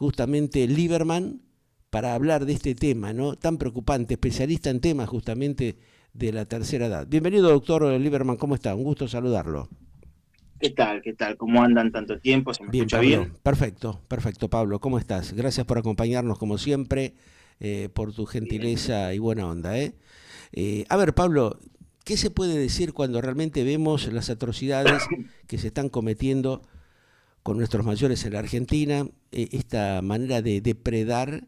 justamente Lieberman para hablar de este tema, ¿no? Tan preocupante, especialista en temas justamente de la tercera edad. Bienvenido, doctor Lieberman, ¿cómo está? Un gusto saludarlo. ¿Qué tal? ¿Qué tal? ¿Cómo andan tanto tiempo? ¿Se me Bien, escucha Pablo, bien? perfecto, Pablo, ¿cómo estás? Gracias por acompañarnos como siempre, por tu Bien. gentileza y buena onda, ¿eh? A ver, Pablo, ¿qué se puede decir cuando realmente vemos las atrocidades que se están cometiendo con nuestros mayores en la Argentina? Esta manera de depredar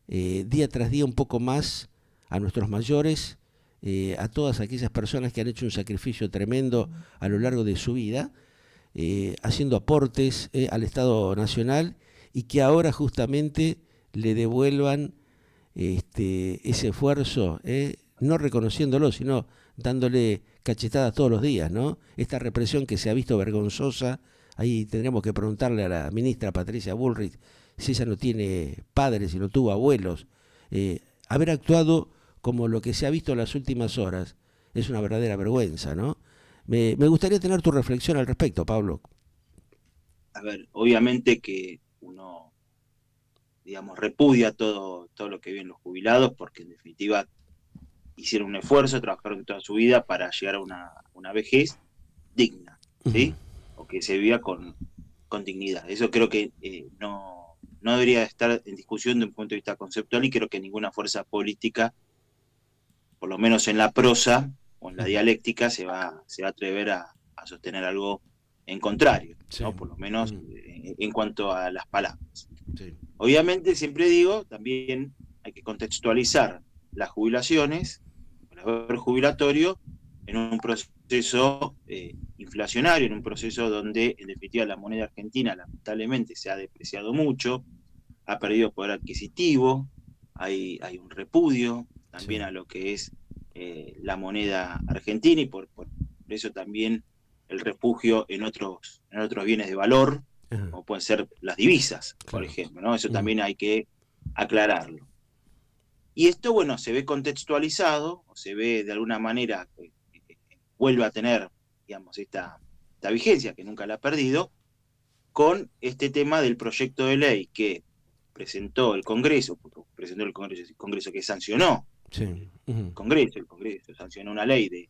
día tras día un poco más a nuestros mayores, a todas aquellas personas que han hecho un sacrificio tremendo a lo largo de su vida, haciendo aportes al Estado Nacional y que ahora justamente le devuelvan ese esfuerzo, no reconociéndolo, sino dándole cachetadas todos los días, ¿no? Esta represión que se ha visto vergonzosa, ahí tendríamos que preguntarle a la ministra Patricia Bullrich si ella no tiene padres, si no tuvo abuelos. Haber actuado como lo que se ha visto en las últimas horas es una verdadera vergüenza, ¿no? Me gustaría tener tu reflexión al respecto, Pablo. A ver, obviamente que uno, digamos, repudia todo lo que viven los jubilados, porque en definitiva hicieron un esfuerzo, trabajaron toda su vida para llegar a una vejez digna, Ujú. ¿sí? O que se viva con dignidad. Eso creo que no debería estar en discusión de un punto de vista conceptual, y creo que ninguna fuerza política, por lo menos en la prosa o en la Ujú. dialéctica, se va a atrever a sostener algo en contrario, Sí. ¿no? Por lo menos Ujú. en cuanto a las palabras. Sí. Obviamente, siempre digo, también hay que contextualizar las jubilaciones, el haber jubilatorio, en un proceso inflacionario, en un proceso donde, en definitiva, la moneda argentina lamentablemente se ha depreciado mucho, ha perdido poder adquisitivo, hay un repudio también Sí. a lo que es la moneda argentina, y por eso también el refugio en otros bienes de valor, Ajá. como pueden ser las divisas, por Claro. ejemplo, ¿no? Eso Ujú. también hay que aclararlo. Y esto, bueno, se ve contextualizado, o se ve de alguna manera que vuelve a tener, digamos, esta vigencia, que nunca la ha perdido, con este tema del proyecto de ley que presentó el Congreso, porque presentó el Congreso que sancionó Sí. Ujú. el Congreso sancionó una ley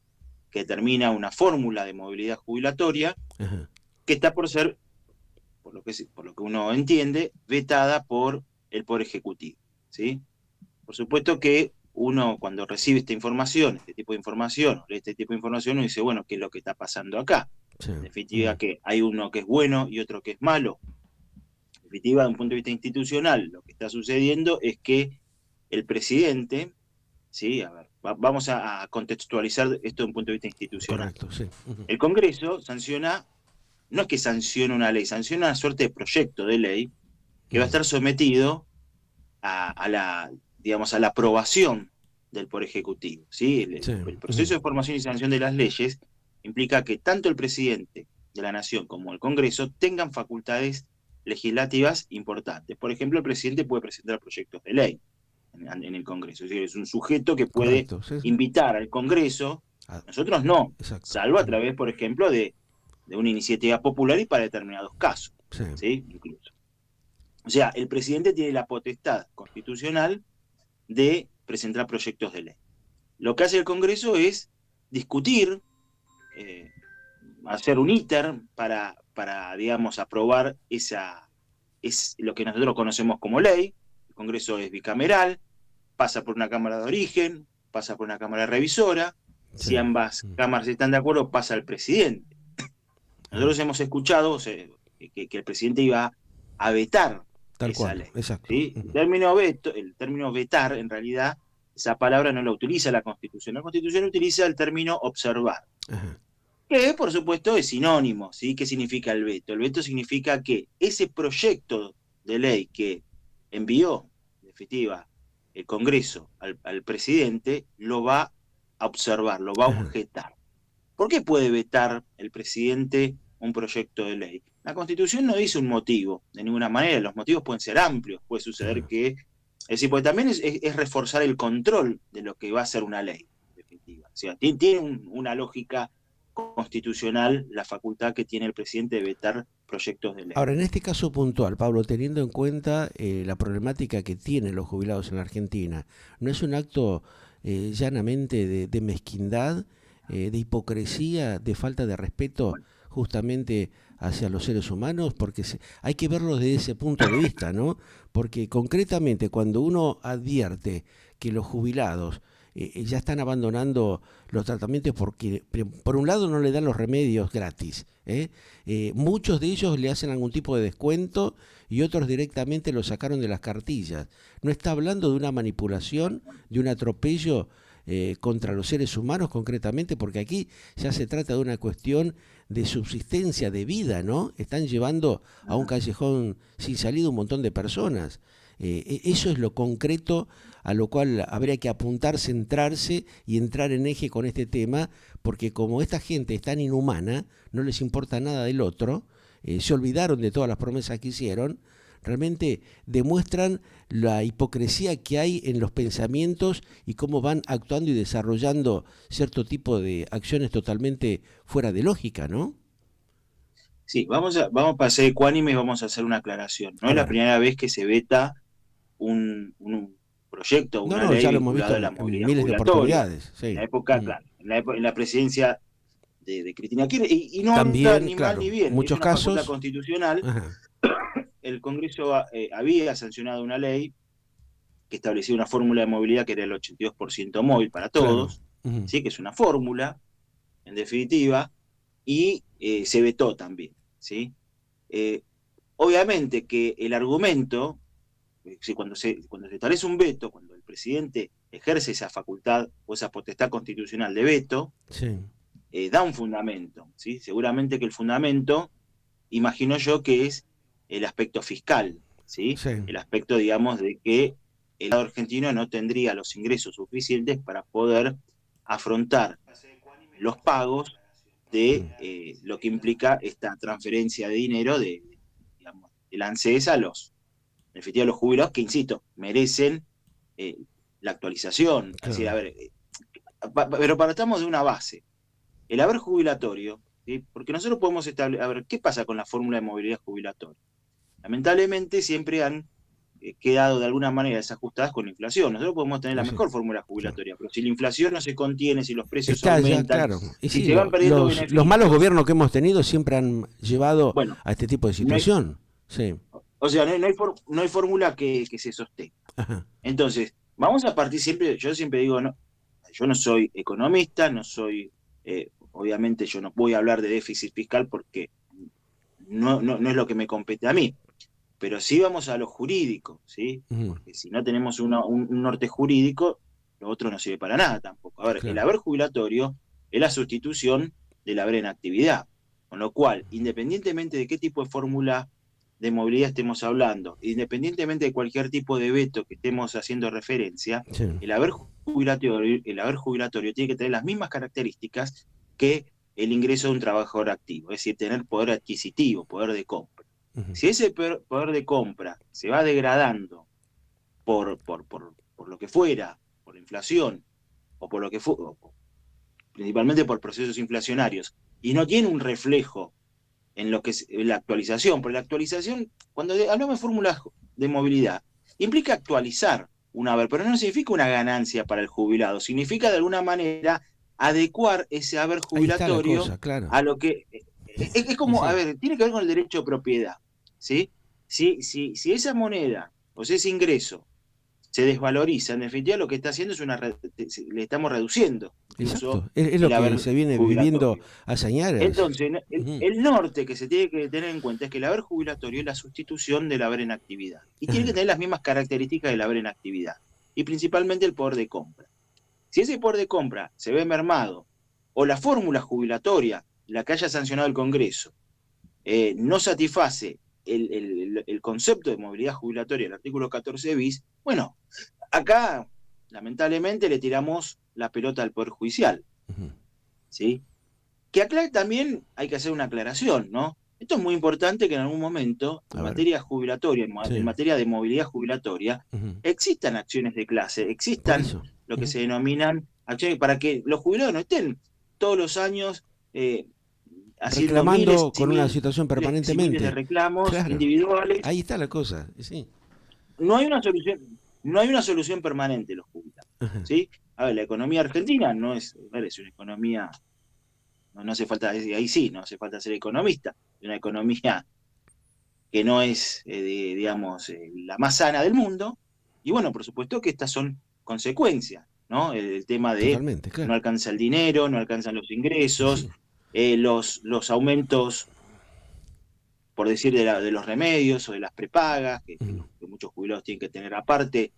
que determina una fórmula de movilidad jubilatoria, Ajá. que está por ser, por lo que uno entiende, vetada por el Poder Ejecutivo, ¿sí? Por supuesto que uno, cuando recibe este tipo de información, lee este tipo de información, uno dice, bueno, ¿qué es lo que está pasando acá? Sí. En definitiva, Ujú. que hay uno que es bueno y otro que es malo. En definitiva, de un punto de vista institucional, lo que está sucediendo es que el presidente, ¿sí? A ver, vamos a contextualizar esto de un punto de vista institucional. Correcto, sí. Ujú. El Congreso sanciona, no es que sanciona una ley, sanciona una suerte de proyecto de ley que va a Ujú. estar sometido digamos, a la aprobación del Poder Ejecutivo, ¿sí? El, Sí. el- el Ujú. proceso de formación y sanción de las leyes implica que tanto el presidente de la Nación como el Congreso tengan facultades legislativas importantes. Por ejemplo, el presidente puede presentar proyectos de ley en el Congreso, es decir, es un sujeto que puede Correcto, sí, sí. invitar al Congreso. Ah, Nosotros no, exacto. salvo a Ujú. través, por ejemplo, de una iniciativa popular y para determinados casos, Sí. ¿sí? Incluso. O sea, el presidente tiene la potestad constitucional de presentar proyectos de ley. Lo que hace el Congreso es discutir, eh, hacer un íter para, digamos, aprobar es lo que nosotros conocemos como ley. El Congreso es bicameral, pasa por una Cámara de Origen, pasa por una Cámara Revisora. Sí. Si ambas Mm. cámaras están de acuerdo, pasa al presidente. Ah, Nosotros hemos escuchado, o sea, que el presidente iba a vetar tal esa cual, ley, exacto. ¿sí? Ujú. El término vetar, en realidad, esa palabra no la utiliza la Constitución. La Constitución utiliza el término observar, Ajá. que por supuesto es sinónimo, ¿sí? ¿Qué significa el veto? El veto significa que ese proyecto de ley que envió, en definitiva, el Congreso al presidente, lo va a observar, lo va a Ajá. objetar. ¿Por qué puede vetar el presidente un proyecto de ley? La Constitución no dice un motivo, de ninguna manera. Los motivos pueden ser amplios. Puede suceder Ajá. que, es decir, porque también es reforzar el control de lo que va a ser una ley, en definitiva. O sea, tiene una lógica constitucional la facultad que tiene el presidente de vetar proyectos de ley. Ahora, en este caso puntual, Pablo, teniendo en cuenta la problemática que tienen los jubilados en la Argentina, ¿no es un acto llanamente de mezquindad, de hipocresía, de falta de respeto justamente hacia los seres humanos? Porque hay que verlo desde ese punto de vista, ¿no? Porque concretamente cuando uno advierte que los jubilados ya están abandonando los tratamientos porque, por un lado, no le dan los remedios gratis. Muchos de ellos le hacen algún tipo de descuento y otros directamente lo sacaron de las cartillas. No está hablando de una manipulación, de un atropello contra los seres humanos concretamente, porque aquí ya se trata de una cuestión de subsistencia, de vida, ¿no? Están llevando a un callejón sin salida un montón de personas. Eso es lo concreto a lo cual habría que apuntar, centrarse y entrar en eje con este tema, porque como esta gente es tan inhumana, no les importa nada del otro, se olvidaron de todas las promesas que hicieron, realmente demuestran la hipocresía que hay en los pensamientos y cómo van actuando y desarrollando cierto tipo de acciones totalmente fuera de lógica, ¿no? Sí, vamos para ser ecuánimes y vamos a hacer una aclaración. No A es la ver. primera vez que se veta un proyecto, una No, ley ya lo hemos vinculada visto a la en movilidad miles de jubilatoria. oportunidades. Sí. En la época, claro, en la presidencia de Cristina Kirchner, y no anda También, ni mal claro, ni bien, es muchos una facultad casos. constitucional. Ajá. El Congreso había sancionado una ley que establecía una fórmula de movilidad que era el 82% móvil para Claro. todos, ¿sí? Que es una fórmula, en definitiva, y se vetó también, ¿sí? Obviamente que el argumento, cuando se establece un veto, cuando el presidente ejerce esa facultad o esa potestad constitucional de veto, Sí. da un fundamento, ¿sí? Seguramente que el fundamento, imagino yo, que es el aspecto fiscal, ¿sí? Sí. El aspecto, digamos, de que el Estado argentino no tendría los ingresos suficientes para poder afrontar los pagos de lo que implica esta transferencia de dinero digamos, del ANSES a los jubilados, que, insisto, merecen la actualización. Claro. Es decir, a ver, pero partamos de una base. El haber jubilatorio, ¿sí? Porque nosotros podemos establecer, a ver, ¿qué pasa con la fórmula de movilidad jubilatoria? Lamentablemente siempre han quedado de alguna manera desajustadas con la inflación. Nosotros podemos tener la Sí, mejor fórmula jubilatoria, pero si la inflación no se contiene, si los precios está ya, aumentan, claro. Y si sí, se van perdiendo beneficios... los malos gobiernos que hemos tenido siempre han llevado Bueno, a este tipo de situación. Sí. o sea, no hay fórmula que se sostenga. Ajá. Entonces, vamos a partir siempre, yo siempre digo, no, yo no soy economista, no soy, obviamente yo no voy a hablar de déficit fiscal porque no es lo que me compete a mí, pero sí vamos a lo jurídico, ¿sí? Porque si no tenemos un norte jurídico, lo otro no sirve para nada tampoco. A ver, Claro. el haber jubilatorio es la sustitución del haber en actividad, con lo cual, independientemente de qué tipo de fórmula de movilidad estemos hablando, independientemente de cualquier tipo de veto que estemos haciendo referencia, Sí. el haber jubilatorio tiene que tener las mismas características que el ingreso de un trabajador activo, es decir, tener poder adquisitivo, poder de compra. Si ese poder de compra se va degradando por lo que fuera, por la inflación, o por lo que fuera, principalmente por procesos inflacionarios, y no tiene un reflejo en lo que es la actualización, porque la actualización, cuando hablamos de fórmulas de movilidad, implica actualizar un haber, pero no significa una ganancia para el jubilado, significa de alguna manera adecuar ese haber jubilatorio cosa, claro. a lo que... Es como, Sí. a ver, tiene que ver con el derecho de propiedad, ¿sí? Si esa moneda, o sea, ese ingreso, se desvaloriza, en definitiva lo que está haciendo es le estamos reduciendo incluso Exacto. Es lo el que haber se viene jubilatorio. viviendo hace años. Entonces, el norte que se tiene que tener en cuenta es que el haber jubilatorio es la sustitución del haber en actividad. Y tiene que tener las mismas características del haber en actividad. Y principalmente el poder de compra. Si ese poder de compra se ve mermado, o la fórmula jubilatoria, la que haya sancionado el Congreso, no satisface el concepto de movilidad jubilatoria del artículo 14 bis, bueno, acá lamentablemente le tiramos la pelota al Poder Judicial. ¿Sí? Que acá también hay que hacer una aclaración, ¿no? Esto es muy importante que en algún momento, en materia jubilatoria, en materia de movilidad jubilatoria, existan acciones de clase, existan lo que se denominan acciones para que los jubilados no estén todos los años eh, haciendo reclamando con una miles situación y miles de permanentemente. reclamos Claro, individuales. ahí está la cosa, sí. No hay una solución, no hay una solución permanente los jubilados, Ajá. ¿sí? A ver, la economía argentina no es, a ver, es una economía, no hace falta, ahí sí, no hace falta ser economista, es una economía que no es, digamos, la más sana del mundo. Y bueno, por supuesto que estas son consecuencias, ¿no? El tema de Totalmente, no claro. alcanza el dinero, no alcanzan los Y ingresos, sí. los aumentos, por decir, de los remedios o de las prepagas, Ujú. que muchos jubilados tienen que tener aparte,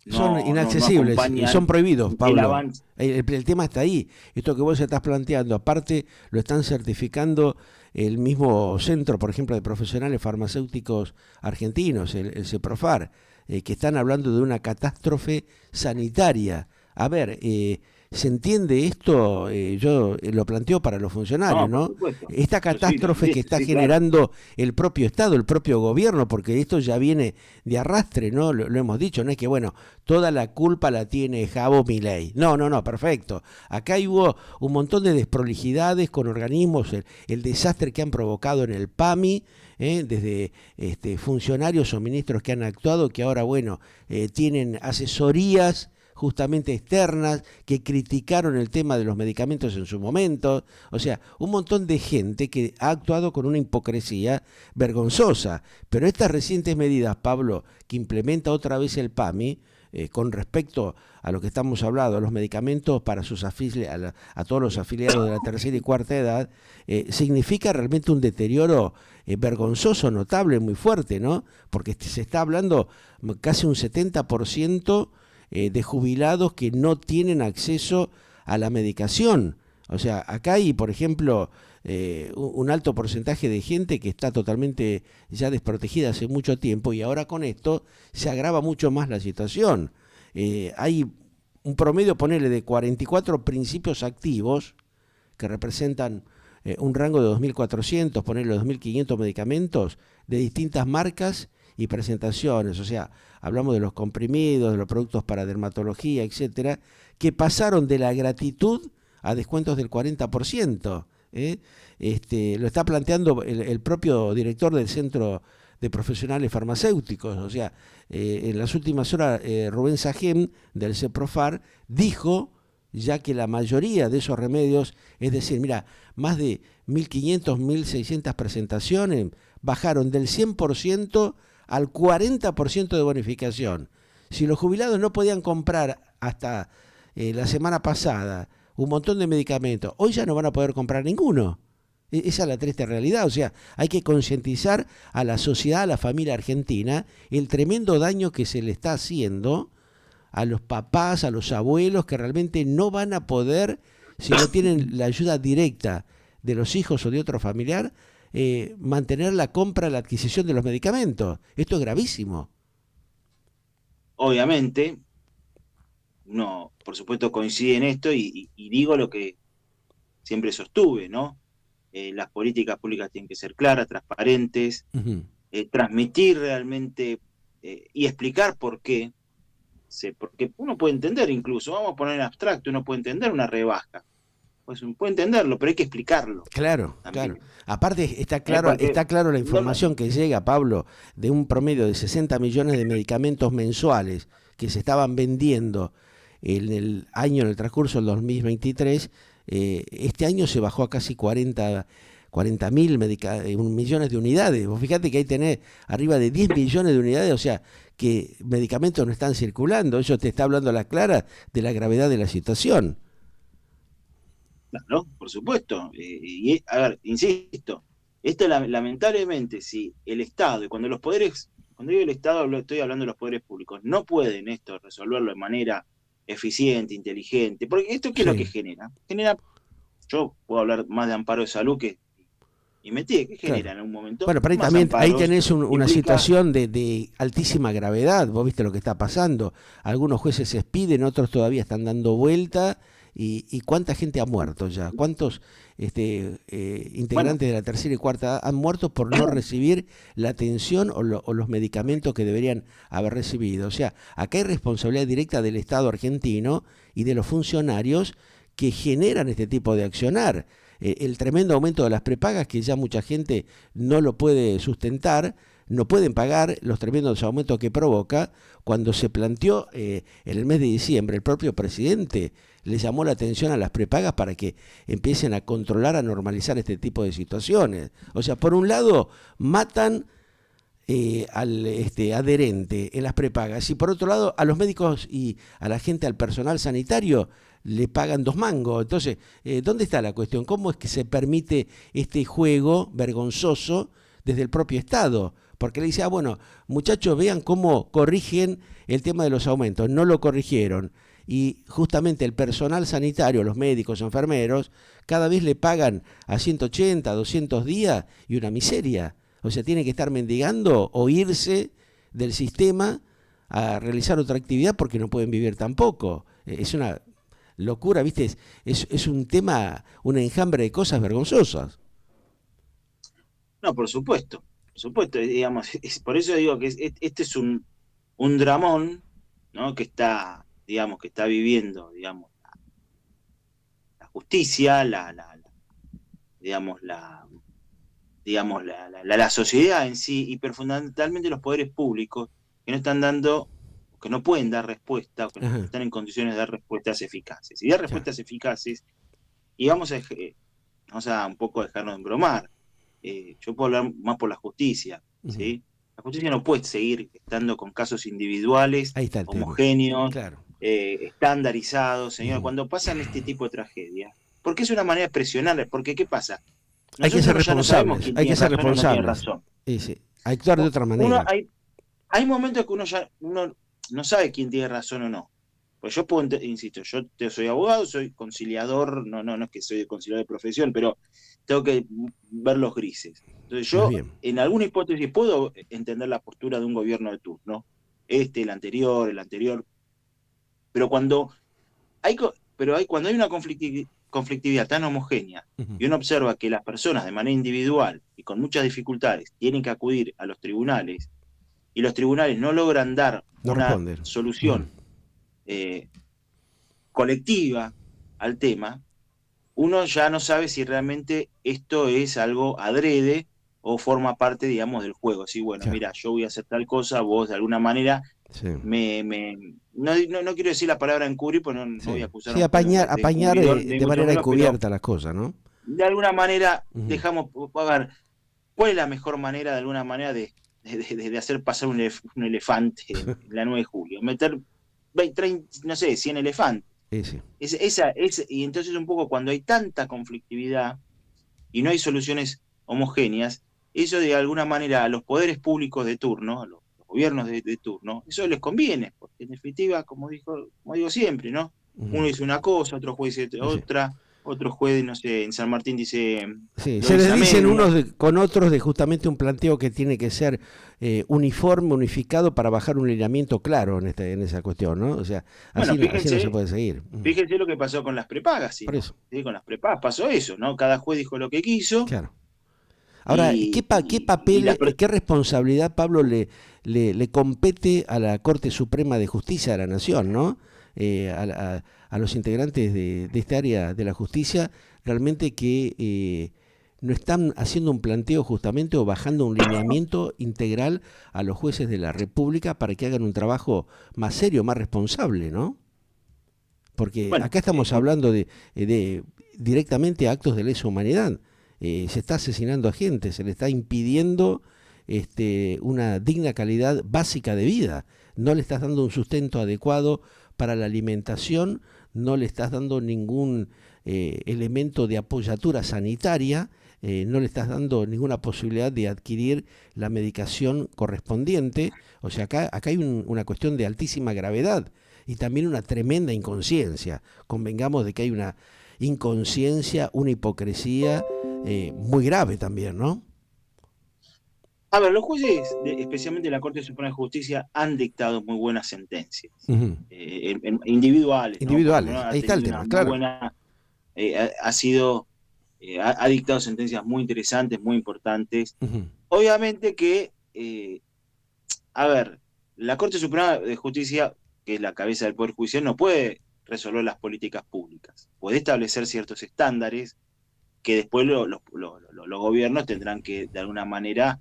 Son no inaccesibles y son acompañan prohibidos, el Pablo. avance. El tema está ahí. Esto que vos estás planteando, aparte lo están certificando el mismo centro, por ejemplo, de profesionales farmacéuticos argentinos, el CEPROFAR, que están hablando de una catástrofe sanitaria. A ver, ¿se entiende esto? Yo lo planteo para los funcionarios, No, por ¿no? supuesto. Esta Sí, catástrofe que está sí, claro. generando el propio Estado, el propio gobierno, porque esto ya viene de arrastre, ¿no? Lo hemos dicho, no es que, bueno, toda la culpa la tiene Jabo Milei. No, no, no, perfecto. Acá hubo un montón de desprolijidades con organismos, el desastre que han provocado en el PAMI, desde funcionarios o ministros que han actuado, que ahora, bueno, tienen asesorías justamente externas, que criticaron el tema de los medicamentos en su momento. O sea, un montón de gente que ha actuado con una hipocresía vergonzosa. Pero estas recientes medidas, Pablo, que implementa otra vez el PAMI, con respecto a lo que estamos hablando, los medicamentos para a todos los afiliados de la tercera y cuarta edad, significa realmente un deterioro vergonzoso, notable, muy fuerte, ¿no? Porque se está hablando casi un 70% de jubilados que no tienen acceso a la medicación. O sea, acá hay, por ejemplo, un alto porcentaje de gente que está totalmente ya desprotegida hace mucho tiempo y ahora con esto se agrava mucho más la situación. Hay un promedio, ponele, de 44 principios activos que representan un rango de 2.400, ponerle 2.500 medicamentos de distintas marcas y presentaciones. O sea, hablamos de los comprimidos, de los productos para dermatología, etcétera, que pasaron de la gratitud a descuentos del 40%. Lo está planteando el propio director del Centro de Profesionales Farmacéuticos. O sea, en las últimas horas, Rubén Sagem, del CEPROFAR, dijo ya que la mayoría de esos remedios, es decir, mira, más de 1.500, 1.600 presentaciones, bajaron del 100% al 40% de bonificación. Si los jubilados no podían comprar hasta la semana pasada un montón de medicamentos, hoy ya no van a poder comprar ninguno. Esa es la triste realidad. O sea, hay que concientizar a la sociedad, a la familia argentina, el tremendo daño que se le está haciendo a los papás, a los abuelos, que realmente no van a poder, si no tienen la ayuda directa de los hijos o de otro familiar, mantener la compra, la adquisición de los medicamentos. Esto es gravísimo. Obviamente, uno, por supuesto, coincide en esto y digo lo que siempre sostuve, ¿no? Las políticas públicas tienen que ser claras, transparentes, Ujú. transmitir realmente y explicar por qué. Porque uno puede entender incluso, vamos a poner en abstracto, uno puede entender una rebaja. Pues puede entenderlo, pero hay que explicarlo Claro, claro. también. Aparte Porque está claro la no, información que llega, Pablo, de un promedio de 60 millones de medicamentos mensuales que se estaban vendiendo en el transcurso del 2023. Este año se bajó a casi 40.000 millones de unidades. Vos fíjate que ahí tenés arriba de 10 millones de unidades, o sea, que medicamentos no están circulando. Eso te está hablando a la clara de la gravedad de la situación. claro, por supuesto. A ver, insisto, esto lamentablemente, si el Estado, y cuando los poderes, cuando digo el Estado, estoy hablando de los poderes públicos, no pueden esto resolverlo de manera eficiente, inteligente, porque esto, ¿qué es lo que Sí, genera? Genera, yo puedo hablar más de amparo de salud y metí, ¿qué genera claro. en un momento? Bueno, pero ahí Más también ahí amparos, tenés una implica, situación de altísima gravedad. Vos viste lo que está pasando. Algunos jueces se expiden, otros todavía están dando vuelta. Y cuánta gente ha muerto ya? ¿Cuántos bueno, integrantes de la tercera y cuarta edad han muerto por no recibir la atención o los medicamentos que deberían haber recibido? O sea, acá hay responsabilidad directa del Estado argentino y de los funcionarios que generan este tipo de accionar. el tremendo aumento de las prepagas que ya mucha gente no lo puede sustentar, no pueden pagar los tremendos aumentos que provoca. Cuando se planteó en el mes de diciembre, el propio presidente le llamó la atención a las prepagas para que empiecen a controlar, a normalizar este tipo de situaciones. O sea, por un lado, matan al adherente en las prepagas, y por otro lado, a los médicos y a la gente, al personal sanitario, le pagan 2 mangos. Entonces, ¿dónde está la cuestión? ¿Cómo es que se permite este juego vergonzoso desde el propio Estado? Porque le dice, bueno, muchachos, vean cómo corrigen el tema de los aumentos. No lo corrigieron. Y justamente el personal sanitario, los médicos, enfermeros, cada vez le pagan a 180, 200 días y una miseria. O sea, tiene que estar mendigando o irse del sistema a realizar otra actividad porque no pueden vivir tampoco. Es una locura, ¿viste? Es un tema, un enjambre de cosas vergonzosas. No, por supuesto, digamos, por eso digo que este es un dramón, ¿no? Que está, digamos, que está viviendo, digamos, la justicia, digamos, la sociedad en sí, pero fundamentalmente los poderes públicos que no están dando, que no pueden dar respuesta, o que no están en condiciones de dar respuestas eficaces. Y dar respuestas eficaces, y vamos a un poco dejarnos de embromar. Yo puedo hablar más por la justicia, ¿sí? La justicia no puede seguir estando con casos individuales, homogéneos, claro, estandarizados, señor, cuando pasan este tipo de tragedias. Porque es una manera de presionarles, porque ¿qué pasa? Hay que ser responsables, hay que ser responsables. Sí. Actuar de otra manera. Hay momentos que uno no sabe quién tiene razón o no. Pues yo insisto, yo soy abogado, soy conciliador, no es que soy conciliador de profesión, pero tengo que ver los grises. Entonces yo, en alguna hipótesis, puedo entender la postura de un gobierno de turno, el anterior, pero cuando hay una conflictividad tan homogénea, y uno observa que las personas de manera individual y con muchas dificultades tienen que acudir a los tribunales, y los tribunales no logran dar una solución colectiva al tema, uno ya no sabe si realmente esto es algo adrede o forma parte, digamos, del juego. Sí, bueno, mira, yo voy a hacer tal cosa, vos de alguna manera no quiero decir la palabra encubrir, pues no voy a acusar. Sí, apañar de manera encubierta las cosas, ¿no? De alguna manera dejamos, a ver, ¿cuál es la mejor manera, de alguna manera, de hacer pasar un elefante en la 9 de julio? Meter 30, no sé, 100 elefantes. Y entonces un poco cuando hay tanta conflictividad y no hay soluciones homogéneas, eso de alguna manera a los poderes públicos de turno, a los gobiernos de turno, eso les conviene, porque en definitiva, como digo siempre, ¿no? Uno dice una cosa, otro juez dice otra, otro juez, no sé, en San Martín dice... Sí, se les dicen unos con otros de justamente un planteo que tiene que ser uniforme, unificado, para bajar un lineamiento claro en esa cuestión, ¿no? O sea, así no se puede seguir. Fíjense lo que pasó con las prepagas, ¿sí? Por eso. ¿Sí? Con las prepagas pasó eso, ¿no? Cada juez dijo lo que quiso. Claro. Ahora, ¿qué papel, qué responsabilidad, Pablo, le compete a la Corte Suprema de Justicia de la Nación, ¿no? A los integrantes de esta área de la justicia, realmente que no están haciendo un planteo justamente o bajando un lineamiento integral a los jueces de la República para que hagan un trabajo más serio, más responsable, ¿no? Porque acá estamos hablando de directamente actos de lesa humanidad. Se está asesinando a gente, se le está impidiendo una digna calidad básica de vida. No le estás dando un sustento adecuado para la alimentación, no le estás dando ningún elemento de apoyatura sanitaria, no le estás dando ninguna posibilidad de adquirir la medicación correspondiente. O sea, acá hay una cuestión de altísima gravedad y también una tremenda inconsciencia. Convengamos de que hay una inconsciencia, una hipocresía muy grave también, ¿no? A ver, los jueces, especialmente la Corte Suprema de Justicia, han dictado muy buenas sentencias, individuales. Individuales, ahí está el tema, claro. Ha dictado sentencias muy interesantes, muy importantes. Obviamente que, a ver, la Corte Suprema de Justicia, que es la cabeza del Poder Judicial, no puede resolver las políticas públicas. Puede establecer ciertos estándares, que después los gobiernos tendrán que, de alguna manera,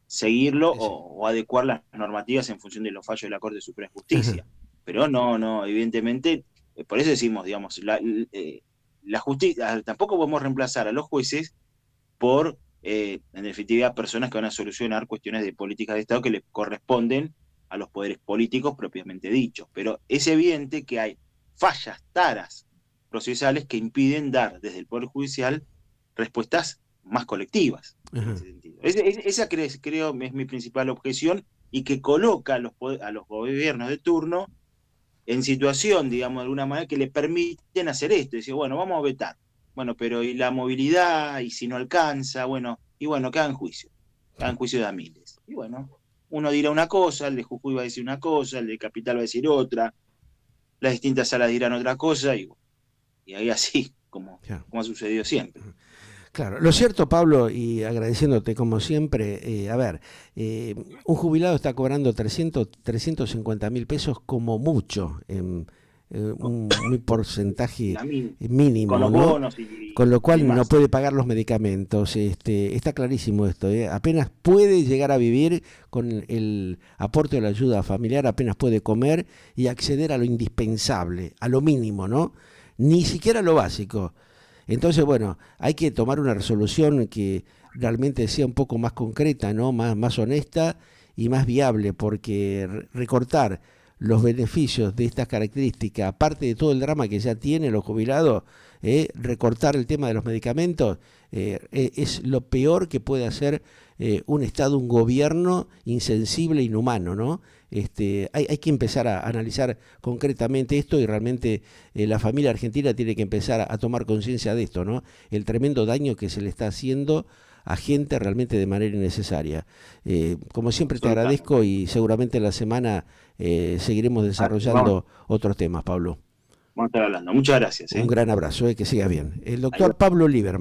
seguirlo o adecuar las normativas en función de los fallos de la Corte Suprema de Justicia. Pero no, evidentemente, por eso decimos, digamos, la justicia, tampoco podemos reemplazar a los jueces por, en definitiva, personas que van a solucionar cuestiones de políticas de Estado que le corresponden a los poderes políticos propiamente dichos. Pero es evidente que hay fallas, taras procesales que impiden dar desde el Poder Judicial respuestas más colectivas. En ese sentido. Esa creo es mi principal objeción, y que coloca a los gobiernos de turno en situación, digamos, de alguna manera, que le permiten hacer esto. Decir, bueno, vamos a vetar. Bueno, pero ¿y la movilidad? ¿Y si no alcanza? Bueno, quedan juicios de a miles. Y bueno, uno dirá una cosa, el de Jujuy va a decir una cosa, el de Capital va a decir otra, las distintas salas dirán otra cosa, y ahí así, como ha sucedido siempre. Claro, lo cierto, Pablo, y agradeciéndote como siempre, un jubilado está cobrando 350.000 pesos como mucho, un porcentaje mínimo, con los ¿no? bonos Con lo cual y no puede pagar los medicamentos. Está clarísimo esto, apenas puede llegar a vivir con el aporte de la ayuda familiar, apenas puede comer y acceder a lo indispensable, a lo mínimo, ¿no? Ni siquiera lo básico. Entonces, bueno, hay que tomar una resolución que realmente sea un poco más concreta, ¿no? Más honesta y más viable, porque recortar los beneficios de estas características, aparte de todo el drama que ya tienen los jubilados, recortar el tema de los medicamentos, es lo peor que puede hacer un Estado, un gobierno insensible, inhumano, ¿no? Hay que empezar a analizar concretamente esto, y realmente la familia argentina tiene que empezar a tomar conciencia de esto, ¿no? El tremendo daño que se le está haciendo a gente realmente de manera innecesaria. Como siempre te agradezco, y seguramente en la semana seguiremos desarrollando otros temas, Pablo. Vamos a estar hablando. Muchas gracias. Un gran abrazo, que siga bien. El doctor Pablo Lieberman.